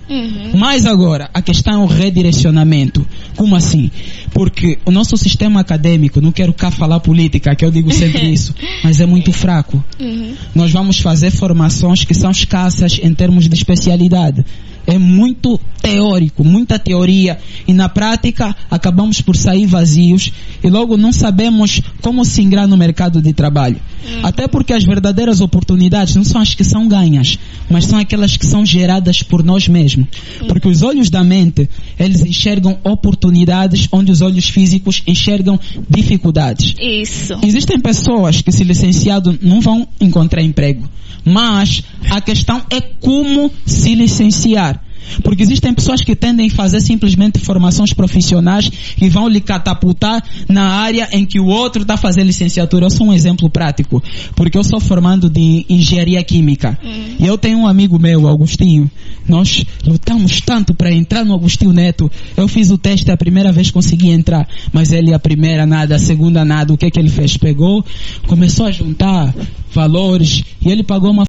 Mas agora, a questão é o redirecionamento. Como assim? Porque o nosso sistema acadêmico, não quero cá falar política, que eu digo sempre isso, mas é muito fraco. Nós vamos fazer formações que são escassas em termos de especialidade. É muito teórico, muita teoria, e na prática acabamos por sair vazios e logo não sabemos como se ingrar no mercado de trabalho. Até porque as verdadeiras oportunidades não são as que são ganhas, mas são aquelas que são geradas por nós mesmos. Porque os olhos da mente, eles enxergam oportunidades onde os olhos físicos enxergam dificuldades. Isso. Existem pessoas que, se licenciado, não vão encontrar emprego, mas a questão é como se licenciar. Porque existem pessoas que tendem a fazer simplesmente formações profissionais que vão lhe catapultar na área em que o outro está fazendo licenciatura. Eu sou um exemplo prático, porque eu sou formando de engenharia química. E eu tenho um amigo meu, Agostinho. Nós lutamos tanto para entrar no Agostinho Neto. Eu fiz o teste, a primeira vez consegui entrar, mas ele a primeira nada, a segunda nada. O que ele fez? Pegou, começou a juntar valores e ele pagou uma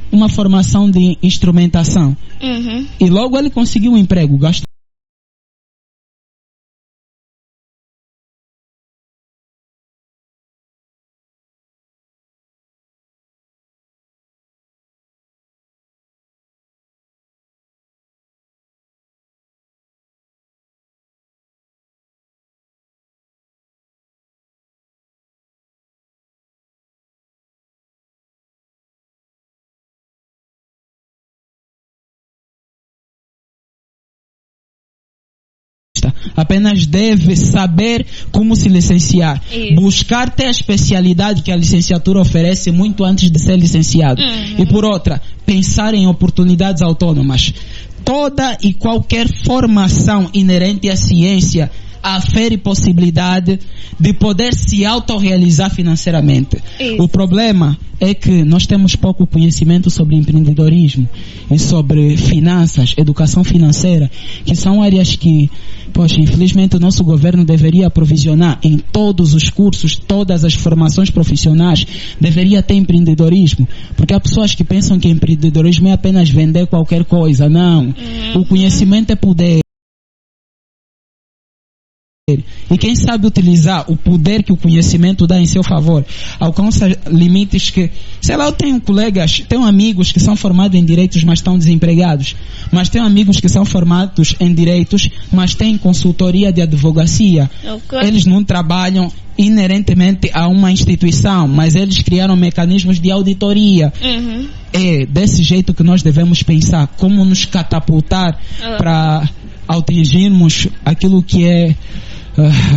uma formação de instrumentação. E logo ele conseguiu um emprego. Gastou apenas deve saber como se licenciar. Buscar ter a especialidade que a licenciatura oferece muito antes de ser licenciado. E por outra, pensar em oportunidades autônomas. Toda e qualquer formação inerente à ciência afere possibilidade de poder se autorrealizar financeiramente. O problema é que nós temos pouco conhecimento sobre empreendedorismo e sobre finanças, educação financeira, que são áreas que, poxa, infelizmente o nosso governo deveria aprovisionar em todos os cursos, todas as formações profissionais, deveria ter empreendedorismo, porque há pessoas que pensam que empreendedorismo é apenas vender qualquer coisa. Não, o conhecimento é poder. E quem sabe utilizar o poder que o conhecimento dá em seu favor, alcança limites que, sei lá, eu tenho colegas, tenho amigos que são formados em direitos, mas estão desempregados. Mas tenho amigos que são formados em direitos, mas têm consultoria de advocacia. Eles não trabalham inerentemente a uma instituição, mas eles criaram mecanismos de auditoria. É desse jeito que nós devemos pensar, como nos catapultar para atingirmos aquilo que é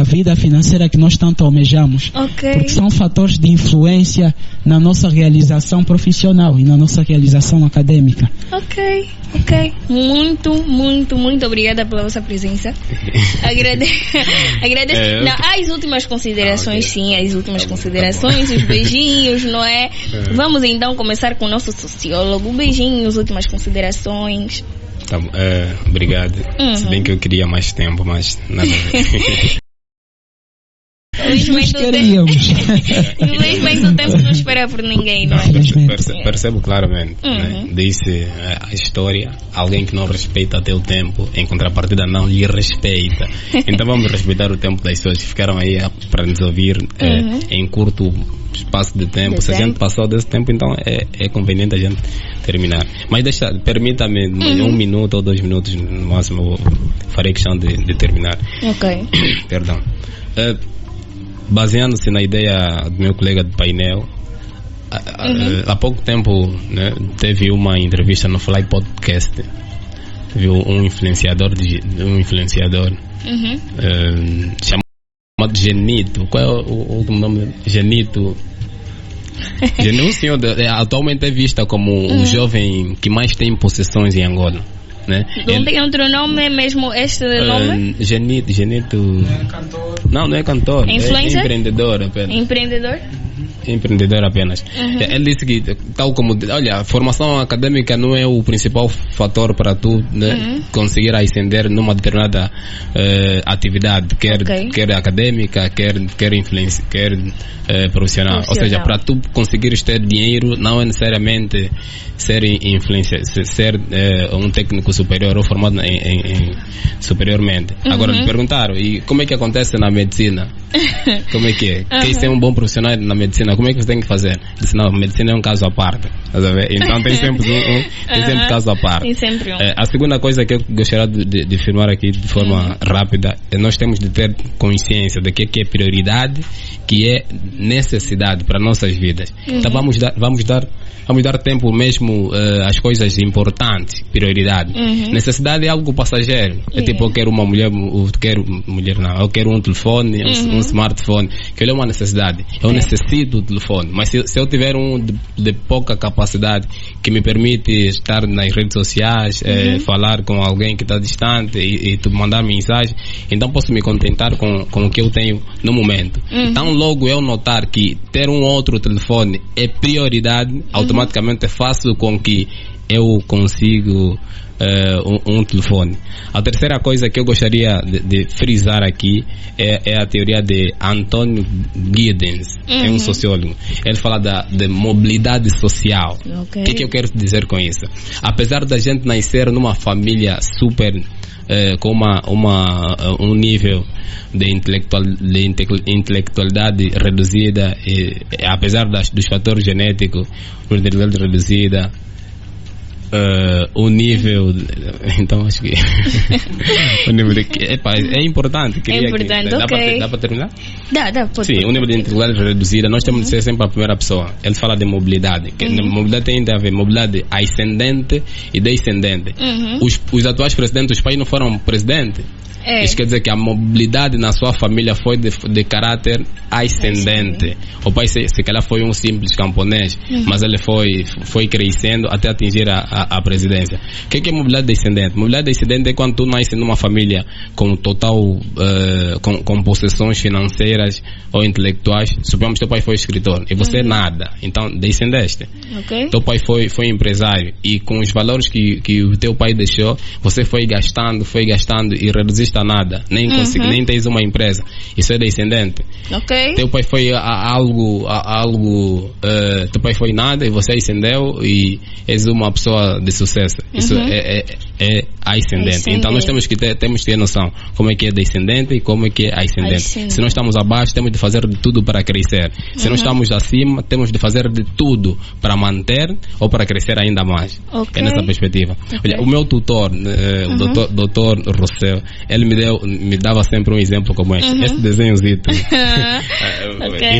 a vida financeira que nós tanto almejamos. Porque são fatores de influência na nossa realização profissional e na nossa realização acadêmica. Muito obrigada pela vossa presença. Agradeço. Não, as últimas considerações, sim, as últimas considerações, os beijinhos, não é? Vamos então começar com o nosso sociólogo. Beijinhos, últimas considerações. Tá, obrigado. Se bem que eu queria mais tempo, mas nada a ver. Nós queríamos. Infelizmente o tempo não espera por ninguém, não é? Percebo claramente. Né? Disse a história, alguém que não respeita até o tempo, em contrapartida não lhe respeita. Então vamos respeitar o tempo das pessoas que ficaram aí para nos ouvir em curto espaço de tempo. Se a gente passou desse tempo, então é conveniente a gente terminar. Mas permita-me 1 minuto ou 2 minutos no máximo, eu farei questão de terminar. Perdão. Baseando-se na ideia do meu colega de painel, há pouco tempo, né, teve uma entrevista no Fly Podcast, viu um influenciador chamado Genito. Qual é o último nome dele? Genito. Um senhor atualmente é visto como o jovem que mais tem possessões em Angola. Né? Não tem outro nome, mesmo este nome? Genito. Não é cantor. Não é cantor. Influencer? É empreendedor apenas. Empreendedor apenas. Ele disse que, tal como, olha, a formação acadêmica não é o principal fator para tu, né, conseguir ascender numa determinada atividade, quer acadêmica, quer influência, quer profissional. Ou seja, para tu conseguires ter dinheiro, não é necessariamente ser influencer, ser um técnico superior ou formado superiormente. Agora lhe perguntaram, e como é que acontece na medicina? Como é que é? Quem ser um bom profissional na medicina, como é que você tem que fazer? Disse, não, medicina é um caso à parte. Então tem sempre tem sempre caso à parte. Tem sempre um. A segunda coisa que eu gostaria de afirmar aqui de forma rápida é nós temos de ter consciência de que é prioridade, que é necessidade para nossas vidas. Então vamos dar tempo mesmo às coisas importantes, prioridade. Necessidade é algo passageiro. É tipo, eu quero uma mulher, eu quero um telefone, um smartphone, que é uma necessidade. Eu necessito do telefone, mas se eu tiver um de pouca capacidade que me permite estar nas redes sociais, falar com alguém que está distante e mandar mensagem, então posso me contentar com o que eu tenho no momento. Então logo eu notar que ter um outro telefone é prioridade, automaticamente faço com que eu consigo um telefone. A terceira coisa que eu gostaria de frisar aqui é a teoria de Antonio Giddens, é um sociólogo. Ele fala de mobilidade social. O que eu quero dizer com isso? Apesar da gente nascer numa família super com um nível de intelectualidade reduzida, apesar dos fatores genéticos, intelectualidade reduzida, o nível, então acho que o nível de, é importante. É importante, dá para terminar? Dá, pode. Sim, o nível de intelectualidade reduzida, nós temos de ser sempre a primeira pessoa. Ele fala de mobilidade, que mobilidade tem a ver mobilidade ascendente e descendente. Os atuais presidentes, os pais não foram presidentes. Isso quer dizer que a mobilidade na sua família foi de caráter ascendente. O pai se calhar foi um simples camponês, mas ele foi crescendo até atingir a presidência. O que é mobilidade descendente? Mobilidade descendente é quando tu nasces numa família com total com possessões financeiras ou intelectuais. Supomos que teu pai foi escritor e você nada, então descendeste. Teu pai foi empresário e com os valores que o teu pai deixou, você foi gastando e reduziste a nada, nem tens uma empresa. Isso é descendente. Teu pai foi teu pai foi nada e você ascendeu e és uma pessoa de sucesso. Isso é ascendente. Então nós temos que ter noção como é que é descendente e como é que é ascendente. Se nós estamos abaixo, temos de fazer de tudo para crescer. Se nós estamos acima, temos de fazer de tudo para manter ou para crescer ainda mais. É nessa perspectiva. Olha, o meu tutor, o doutor Rossel, ele me dava sempre um exemplo como este desenhozito.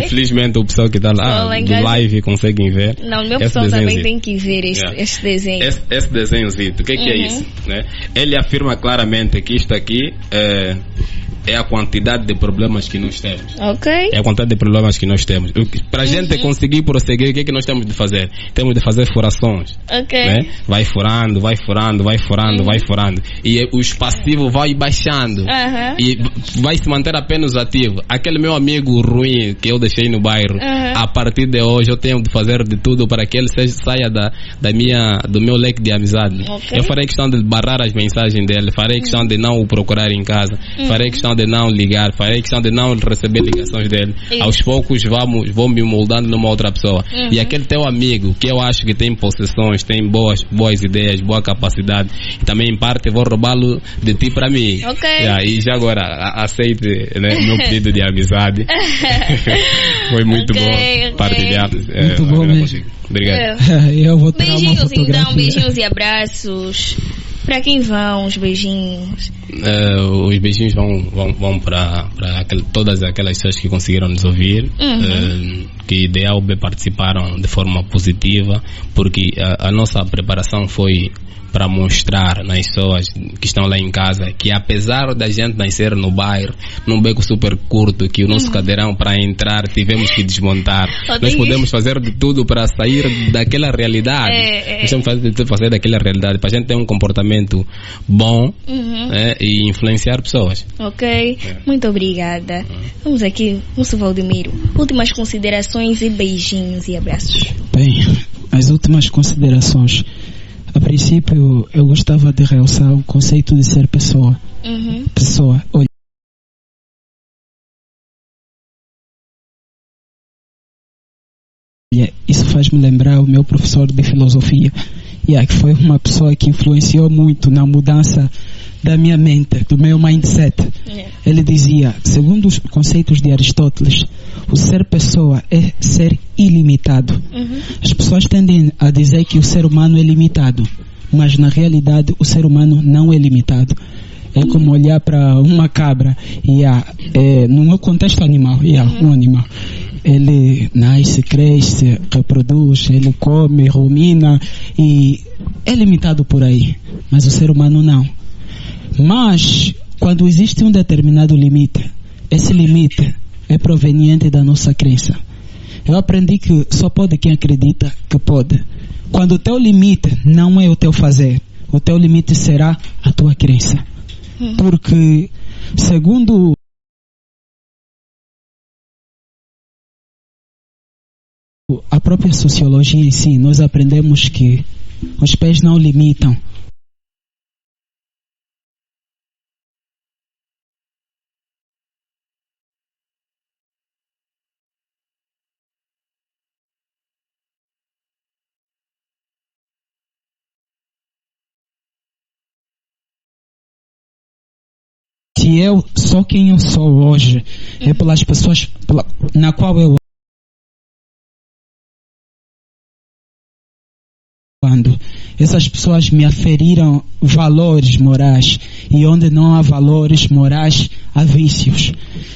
Infelizmente o pessoal que está lá do live conseguem ver. Não, o meu pessoal também tem que ver este desenho. Esse desenhozito, o que é isso? Né? Ele afirma claramente que isto aqui é a quantidade de problemas que nós temos. É a quantidade de problemas que nós temos. Para a gente conseguir prosseguir, o que é que nós temos de fazer? Temos de fazer furações. Né? Vai furando. E o passivo vai baixando. E vai se manter apenas ativo. Aquele meu amigo ruim que eu deixei no bairro, a partir de hoje eu tenho de fazer de tudo para que ele saia do meu leque de amizade. Eu farei questão de barrar as mensagens dele, farei questão de não o procurar em casa, farei questão de não ligar, farei questão de não receber ligações dele. Aos poucos vou me moldando numa outra pessoa. E aquele teu amigo que eu acho que tem possessões, tem boas ideias, boa capacidade, e também em parte vou roubá-lo de ti para mim. E já agora aceite, né, meu pedido de amizade. Foi muito bom partilhar. Muito bom mesmo. Obrigado. Eu vou tirar uma fotografia. Então, beijinhos e abraços. Para quem vão os beijinhos? Os beijinhos vão para todas aquelas pessoas que conseguiram nos ouvir, que de AUB participaram de forma positiva, porque a nossa preparação foi para mostrar nas pessoas que estão lá em casa que apesar da gente nascer no bairro, num beco super curto, que o nosso cadeirão para entrar tivemos que desmontar, nós podemos fazer de tudo para sair daquela realidade. Nós temos que fazer de tudo para sair daquela realidade, para a gente ter um comportamento bom e influenciar pessoas. Muito obrigada. Vamos aqui, Moço Valdemiro, últimas considerações e beijinhos e abraços. Bem, as últimas considerações. A princípio, eu gostava de realçar o conceito de ser pessoa. Pessoa. Olha, isso faz-me lembrar o meu professor de filosofia, que foi uma pessoa que influenciou muito na mudança da minha mente, do meu mindset. Ele dizia, segundo os conceitos de Aristóteles, o ser pessoa é ser ilimitado. As pessoas tendem a dizer que o ser humano é limitado, mas na realidade o ser humano não é limitado. É como olhar para uma cabra e no contexto animal, um animal. Ele nasce, cresce, reproduz, ele come, rumina e é limitado por aí. Mas o ser humano não. Mas quando existe um determinado limite, esse limite é proveniente da nossa crença. Eu aprendi que só pode quem acredita que pode. Quando o teu limite não é o teu fazer, o teu limite será a tua crença. Porque, segundo a própria sociologia em si, nós aprendemos que os pés não limitam. Se eu sou quem eu sou hoje, é pelas pessoas na qual eu ando. Essas pessoas me aferiram valores morais, e onde não há valores morais, há vícios.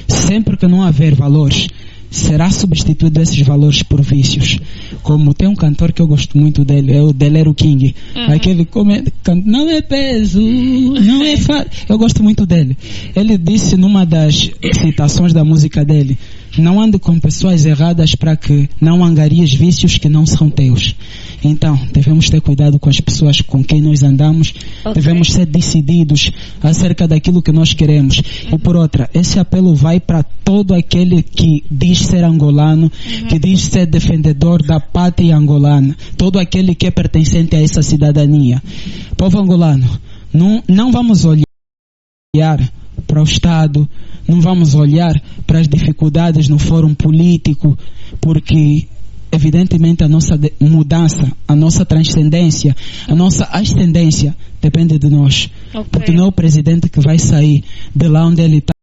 Sempre que não haver valores, será substituído esses valores por vícios. Como tem um cantor que eu gosto muito dele, é o Delero King. Aquele não é peso, não é fácil. Eu gosto muito dele. Ele disse numa das citações da música dele: não ande com pessoas erradas para que não angaries vícios que não são teus. Então, devemos ter cuidado com as pessoas com quem nós andamos. Devemos ser decididos acerca daquilo que nós queremos. E por outra, esse apelo vai para todo aquele que diz ser angolano, que diz ser defendedor da pátria angolana, todo aquele que é pertencente a essa cidadania. Povo angolano, não vamos olhar para o Estado, não vamos olhar para as dificuldades no fórum político, porque evidentemente a nossa mudança, a nossa transcendência, a nossa ascendência depende de nós. Porque não é o presidente que vai sair de lá onde ele está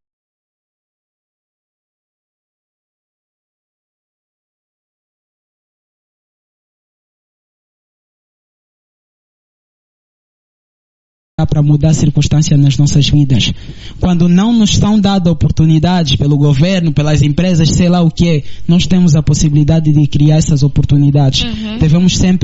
para mudar a circunstância nas nossas vidas. Quando não nos são dadas oportunidades pelo governo, pelas empresas, sei lá o que é, nós temos a possibilidade de criar essas oportunidades. Devemos sempre